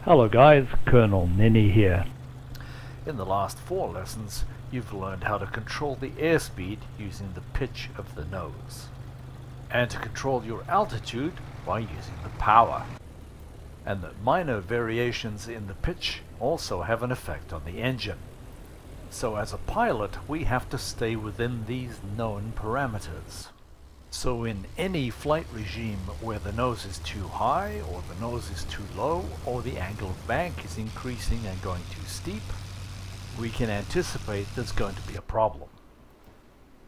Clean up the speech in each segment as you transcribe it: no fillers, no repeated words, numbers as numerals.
Hello guys, Colonel Ninny here. In the last 4 lessons, you've learned how to control the airspeed using the pitch of the nose, and to control your altitude by using the power, and that minor variations in the pitch also have an effect on the engine. So as a pilot, we have to stay within these known parameters. So in any flight regime where the nose is too high, or the nose is too low, or the angle of bank is increasing and going too steep, we can anticipate there's going to be a problem,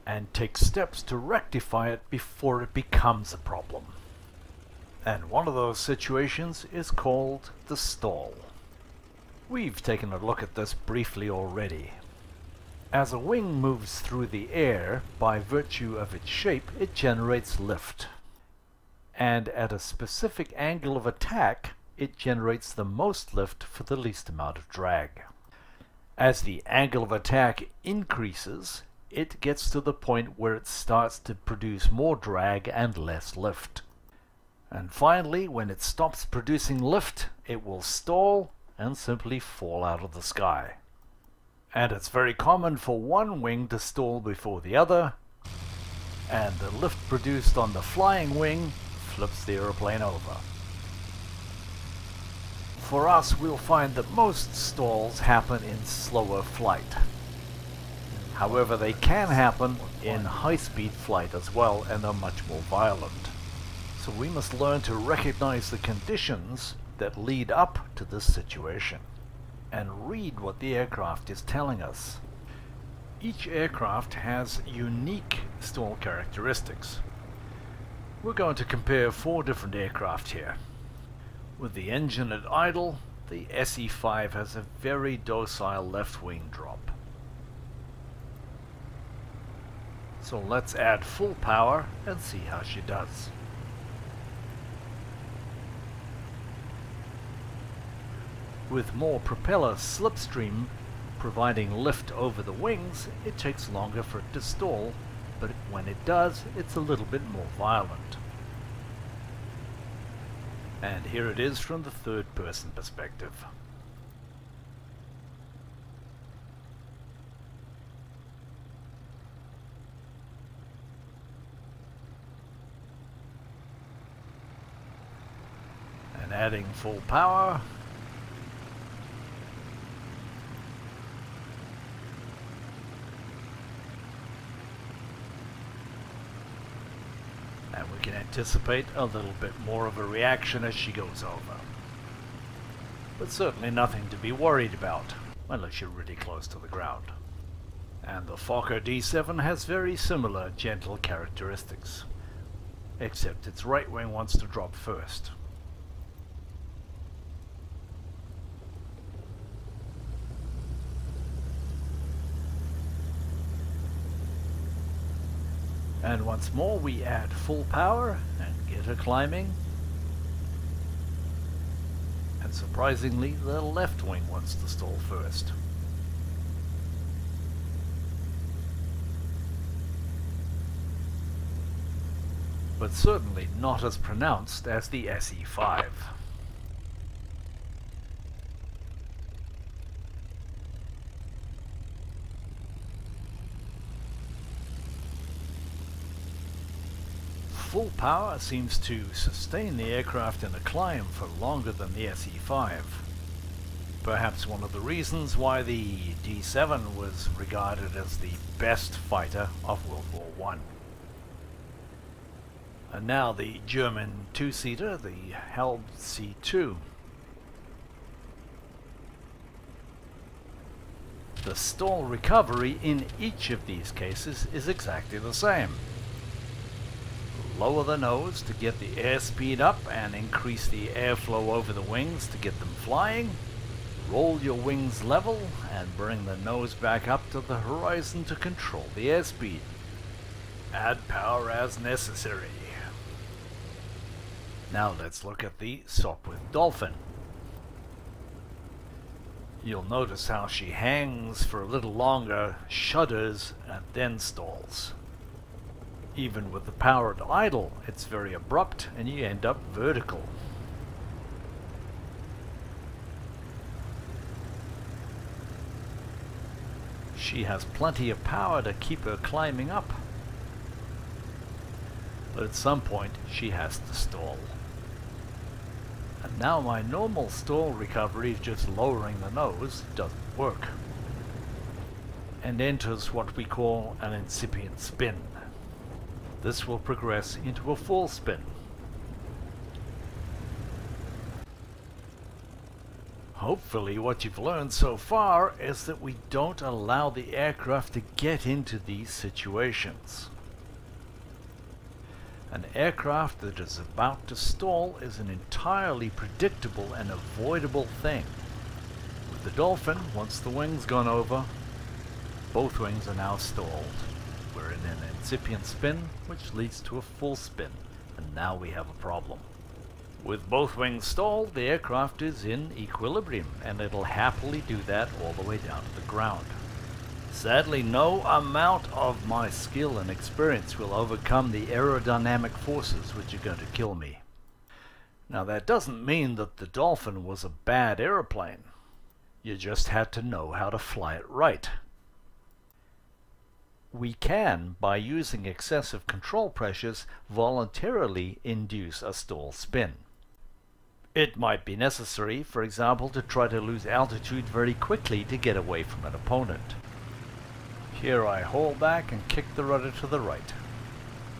and take steps to rectify it before it becomes a problem. And one of those situations is called the stall. We've taken a look at this briefly already. As a wing moves through the air, by virtue of its shape, it generates lift. And at a specific angle of attack, it generates the most lift for the least amount of drag. As the angle of attack increases, it gets to the point where it starts to produce more drag and less lift. And finally, when it stops producing lift, it will stall and simply fall out of the sky. And it's very common for one wing to stall before the other, and the lift produced on the flying wing flips the airplane over. For us, we'll find that most stalls happen in slower flight. However, they can happen in high-speed flight as well, and are much more violent. So we must learn to recognize the conditions that lead up to this situation, and read what the aircraft is telling us. Each aircraft has unique stall characteristics. We're going to compare 4 different aircraft here. With the engine at idle, the SE-5 has a very docile left wing drop. So let's add full power and see how she does. With more propeller slipstream providing lift over the wings, it takes longer for it to stall, but when it does, it's a little bit more violent. And here it is from the third-person perspective. And adding full power. And we can anticipate a little bit more of a reaction as she goes over. But certainly nothing to be worried about, unless you're really close to the ground. And the Fokker D7 has very similar gentle characteristics, except its right wing wants to drop first. And once more we add full power and get her climbing. And surprisingly, the left wing wants to stall first. But certainly not as pronounced as the SE-5. Full power seems to sustain the aircraft in a climb for longer than the SE-5. Perhaps one of the reasons why the D7 was regarded as the best fighter of World War I. And now the German two-seater, the Held C2. The stall recovery in each of these cases is exactly the same. Lower the nose to get the airspeed up and increase the airflow over the wings to get them flying. Roll your wings level and bring the nose back up to the horizon to control the airspeed. Add power as necessary. Now let's look at the Sopwith Dolphin. You'll notice how she hangs for a little longer, shudders, and then stalls. Even with the power at idle, it's very abrupt and you end up vertical. she has plenty of power to keep her climbing up. But at some point she has to stall. And now my normal stall recovery, just lowering the nose, doesn't work, and enters what we call an incipient spin. This will progress into a full spin. Hopefully what you've learned so far is that we don't allow the aircraft to get into these situations. An aircraft that is about to stall is an entirely predictable and avoidable thing. With the Dolphin, once the wing's gone over, both wings are now stalled. We're in an incipient spin, which leads to a full spin, and now we have a problem. With both wings stalled, the aircraft is in equilibrium, and it'll happily do that all the way down to the ground. Sadly, no amount of my skill and experience will overcome the aerodynamic forces which are going to kill me. Now that doesn't mean that the Dolphin was a bad airplane. You just had to know how to fly it right. We can, by using excessive control pressures, voluntarily induce a stall spin. It might be necessary, for example, to try to lose altitude very quickly to get away from an opponent. Here I hold back and kick the rudder to the right.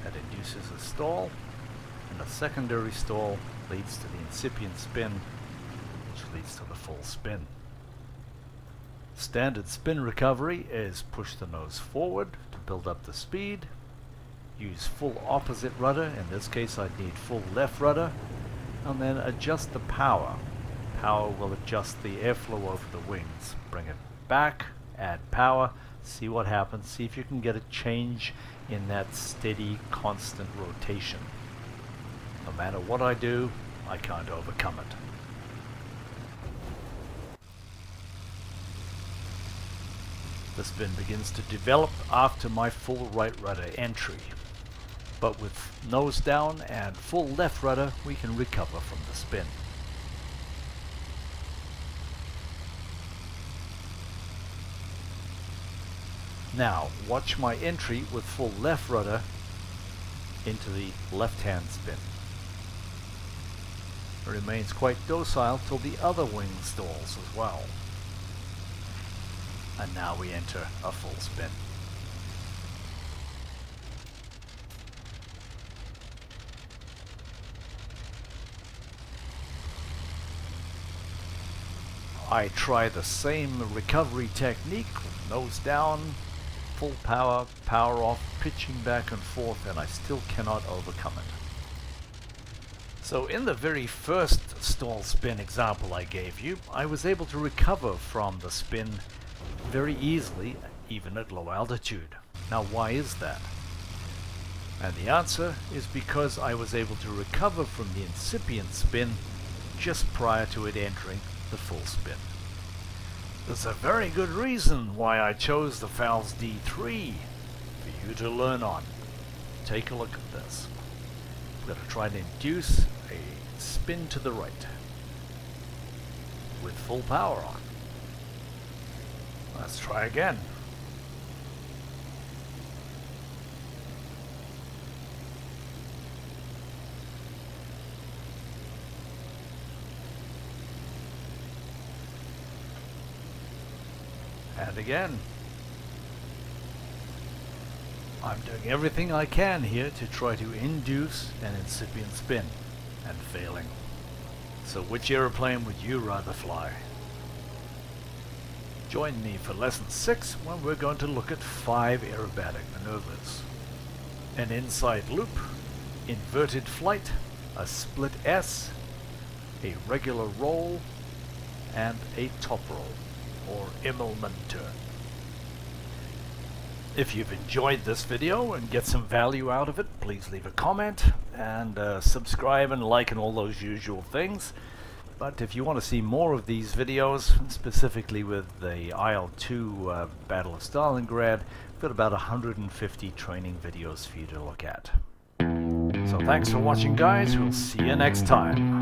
That induces a stall, and a secondary stall leads to the incipient spin, which leads to the full spin. Standard spin recovery is push the nose forward to build up the speed, use full opposite rudder, in this case I need full left rudder, and then adjust the power. Power will adjust the airflow over the wings. Bring it back, add power, see what happens, see if you can get a change in that steady, constant rotation. No matter what I do, I can't overcome it. The spin begins to develop after my full right rudder entry. But with nose down and full left rudder, we can recover from the spin. Now, watch my entry with full left rudder into the left-hand spin. It remains quite docile till the other wing stalls as well. And now we enter a full spin. I try the same recovery technique, nose down, full power, power off, pitching back and forth, and I still cannot overcome it. So in the very first stall spin example I gave you, I was able to recover from the spin very easily, even at low altitude. Now why is that? And the answer is because I was able to recover from the incipient spin just prior to it entering the full spin. There's a very good reason why I chose the FALS D3 for you to learn on. Take a look at this. We're going to try to induce a spin to the right with full power on. Let's try again. And again. I'm doing everything I can here to try to induce an incipient spin, and failing. So which aeroplane would you rather fly? Join me for lesson 6 when we're going to look at 5 aerobatic maneuvers. An inside loop, inverted flight, a split S, a regular roll, and a top roll, or Immelman turn. If you've enjoyed this video and get some value out of it, please leave a comment and subscribe and like and all those usual things. But if you want to see more of these videos, specifically with the IL-2 Battle of Stalingrad, we've got about 150 training videos for you to look at. So thanks for watching, guys. We'll see you next time.